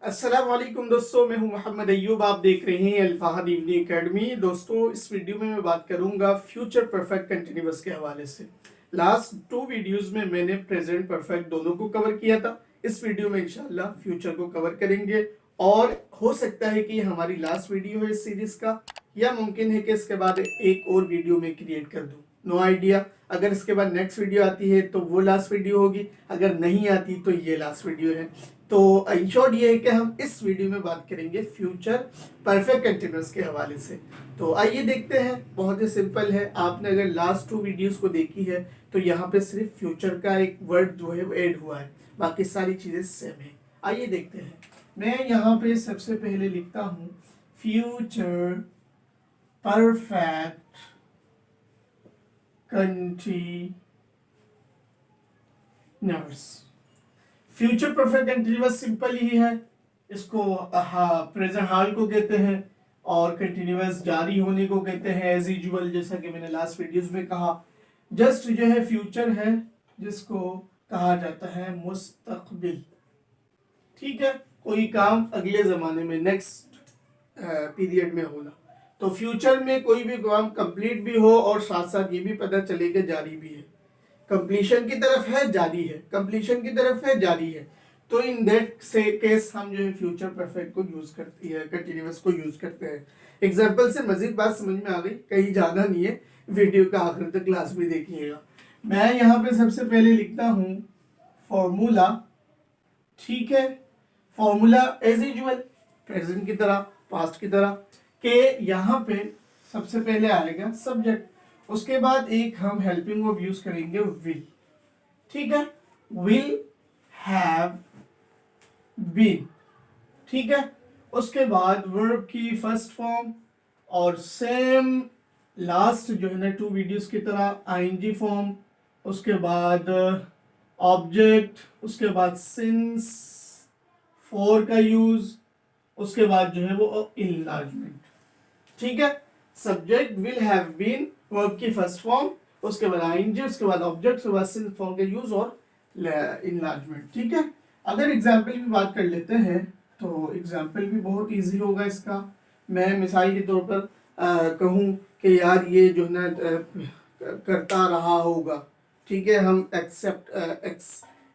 अस्सलाम वालेकुम दोस्तों, मैं हूं मोहम्मद अय्यूब। आप देख रहे हैं अल फहद इवनिंग एकेडमी। दोस्तों, इस वीडियो में मैं बात करूंगा फ्यूचर परफेक्ट कंटिन्यूअस के हवाले से। लास्ट 2 वीडियोस में मैंने प्रेजेंट परफेक्ट दोनों को कवर किया था। इस वीडियो में इंशाल्लाह फ्यूचर को कवर करेंगे और हो सकता है कि हमारी लास्ट वीडियो है इस सीरीज का, या मुमकिन है कि इसके बाद एक और वीडियो में क्रिएट कर दूं। No idea. अगर इसके बाद नेक्स्ट वीडियो आती है तो वो लास्ट वीडियो होगी, अगर नहीं आती तो ये लास्ट वीडियो है। तो इन शॉर्ट ये है कि हम इस वीडियो में बात करेंगे फ्यूचर परफेक्ट कंटिन्यूअस के हवाले से। तो आइए देखते हैं। बहुत ही सिंपल है। आपने अगर लास्ट 2 वीडियोस को देखी है तो यहाँ पे सिर्फ फ्यूचर का एक वर्ड जो है वो ऐड हुआ है, बाकी सारी चीजें सेम है। आइए देखते हैं। मैं यहाँ पे सबसे पहले लिखता हूँ future perfect continuous. Future perfect continuous simple ही है। इसको प्रेजेंट हाल को कहते हैं और कंटिन्यूअस जारी होने को कहते हैं एज यूजुअल, जैसा कि मैंने लास्ट वीडियोस में कहा। जस्ट जो है फ्यूचर है जिसको कहा जाता है मुस्तकबिल। ठीक है, कोई काम अगले जमाने में नेक्स्ट पीरियड में होना। तो फ्यूचर में कोई भी काम कंप्लीट भी हो और साथ साथ ये भी पता चले कि जारी भी है। कंप्लीशन की तरफ है, जारी है, कंप्लीशन की तरफ है, जारी है। तो इन दैट से केस हम जो है फ्यूचर परफेक्ट को यूज करती है, कंटिन्यूअस को यूज करते हैं। एग्जांपल से मजीद बात समझ में आ गई, कहीं जाना नहीं है, वीडियो का आखिर तक क्लास भी देखिएगा। मैं यहाँ पे सबसे पहले लिखता हूँ फॉर्मूला। ठीक है, फॉर्मूला एज यूजुअल प्रेजेंट की तरह, पास्ट की तरह के यहाँ पे सबसे पहले आएगा सब्जेक्ट, उसके बाद एक हम हेल्पिंग वर्ब यूज करेंगे विल। ठीक है, विल हैव बीन। ठीक है, उसके बाद वर्ब की फर्स्ट फॉर्म और सेम लास्ट जो है ना 2 वीडियोस की तरह आईएनजी फॉर्म, उसके बाद ऑब्जेक्ट, उसके बाद सिंस, फॉर का यूज, उसके बाद जो है वो इनलार्जमेंट। ठीक है, subject will have been, verb की फर्स्ट फॉर्म, उसके बाद आईएनजी, उसके बाद ऑब्जेक्ट, उसके बाद सिंस फॉर्म का यूज और इनलार्जमेंट। ठीक है, अगर एग्जाम्पल की बात कर लेते हैं तो एग्जाम्पल भी बहुत इजी होगा इसका। मैं मिसाल के तौर पर कहूँ कि यार ये जो है ना करता रहा होगा। ठीक है, हम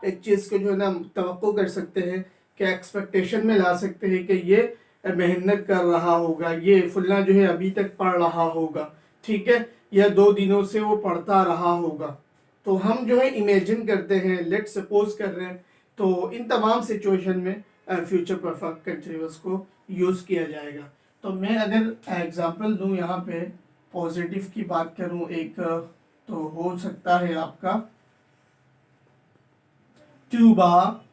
एक चीज़ को जो है ना तवक्को कर सकते हैं कि एक्सपेक्टेशन में ला सकते हैं कि ये मेहनत कर रहा होगा, ये फुल्ला जो है अभी तक पढ़ रहा होगा। ठीक है, या 2 दिनों से वो पढ़ता रहा होगा। तो हम जो है इमेजिन करते हैं, लेट सपोज कर रहे हैं। तो इन तमाम सिचुएशन में फ्यूचर परफेक्ट कंटिन्यूअस को यूज़ किया जाएगा। तो मैं अगर एग्जांपल दूं यहाँ पे, पॉजिटिव की बात करूं एक, तो हो सकता है आपका tuba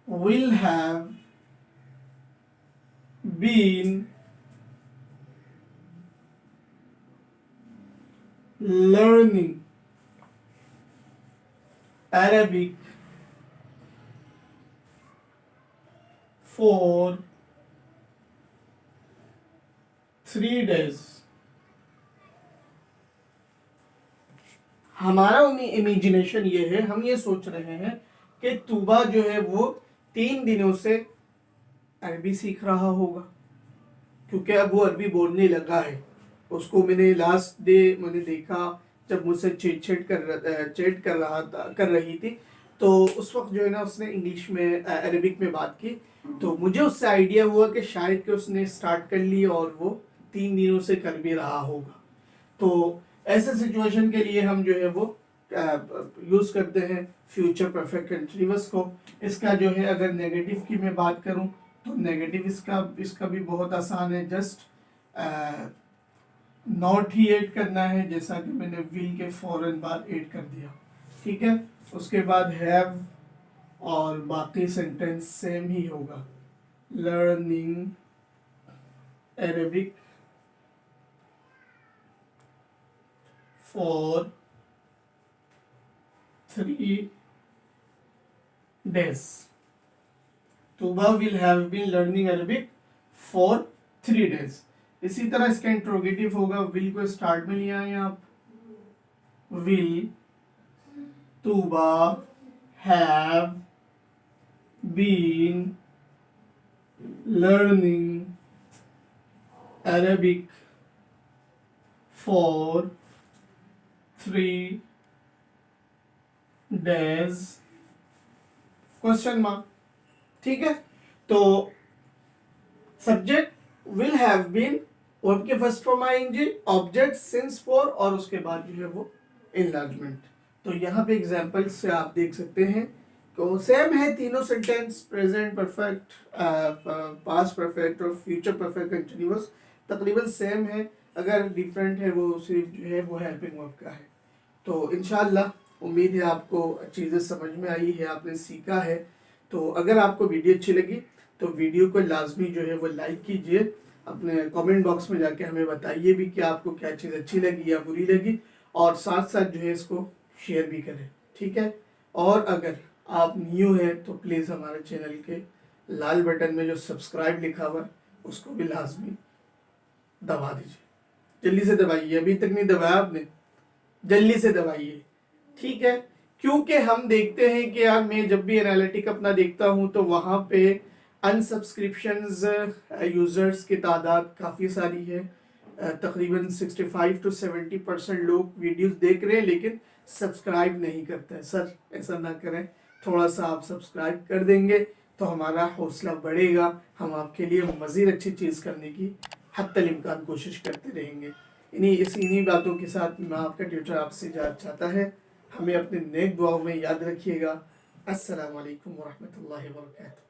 will have been learning Arabic for 3 days। हमारा इमेजिनेशन ये है, हम ये सोच रहे हैं कि तूबा जो है वो 3 दिनों से अरबी सीख रहा होगा, क्योंकि अब वो अरबी बोलने लगा है। उसको मैंने लास्ट डे मैंने देखा जब मुझसे चैट कर रही थी, तो उस वक्त जो है ना उसने इंग्लिश में अरबिक में बात की। तो मुझे उससे आइडिया हुआ कि शायद कि उसने स्टार्ट कर ली और वो 3 दिनों से कर भी रहा होगा। तो ऐसे सिचुएशन के लिए हम जो है वो यूज करते हैं फ्यूचर परफेक्ट कंटिन्यूअस को। इसका जो है अगर नेगेटिव की मैं बात करूं तो नेगेटिव इसका भी बहुत आसान है। जस्ट नॉट ही ऐड करना है, जैसा कि मैंने विल के फौरन बाद ऐड कर दिया। ठीक है, उसके बाद हैव और बाकी सेंटेंस सेम ही होगा। Learning Arabic for 3 days। Tuba will have been learning Arabic for 3 days। इसी तरह इसका इंट्रोगेटिव होगा, विल को स्टार्ट में लिया है आप, will Tuba have been learning Arabic for 3 days question mark. ठीक है, तो subject will have been, verb के फर्स्ट फॉर्म आएंगे, ऑब्जेक्ट सिंस फॉर, और उसके बाद जो है वो इनलार्जमेंट। तो यहाँ पे एग्जांपल्स से आप देख सकते हैं तो सेम है तीनों sentence, present perfect, past perfect और फ्यूचर परफेक्ट कंटिन्यूअस तकरीबन सेम है। अगर डिफरेंट है वो सिर्फ जो है वो हेल्पिंग वर्ब का है। तो इंशाल्लाह उम्मीद है आपको चीज़ें समझ में आई है, आपने सीखा है। तो अगर आपको वीडियो अच्छी लगी तो वीडियो को लाजमी जो है वो लाइक कीजिए, अपने कमेंट बॉक्स में जाके हमें बताइए भी कि आपको क्या चीज़ अच्छी लगी या बुरी लगी, और साथ साथ जो है इसको शेयर भी करें। ठीक है, और अगर आप न्यू हैं तो प्लीज़ हमारे चैनल के लाल बटन में जो सब्सक्राइब लिखा हुआ है उसको भी लाजमी दबा दीजिए। जल्दी से दबाइए, अभी तक नहीं दबाया आपने, जल्दी से दबाइए। ठीक है, क्योंकि हम देखते हैं कि यार मैं जब भी एनालिटिक अपना देखता हूं तो वहां पे अनसब्सक्रिप्शंस यूजर्स की तादाद काफ़ी सारी है। तकरीबन 65 to 70% लोग वीडियोस देख रहे हैं लेकिन सब्सक्राइब नहीं करते हैं। सर ऐसा ना करें, थोड़ा सा आप सब्सक्राइब कर देंगे तो हमारा हौसला बढ़ेगा, हम आपके लिए मज़ीद अच्छी चीज़ करने की हत्तल इम्कान कोशिश करते रहेंगे। इन्हीं बातों के साथ मैं आपका ट्यूटर आपसे इजाज़त चाहता है। हमें अपने नेक दुआओं में याद रखिएगा। अस्सलाम वालेकुम वरहमतुल्लाहि वबरकातुहू।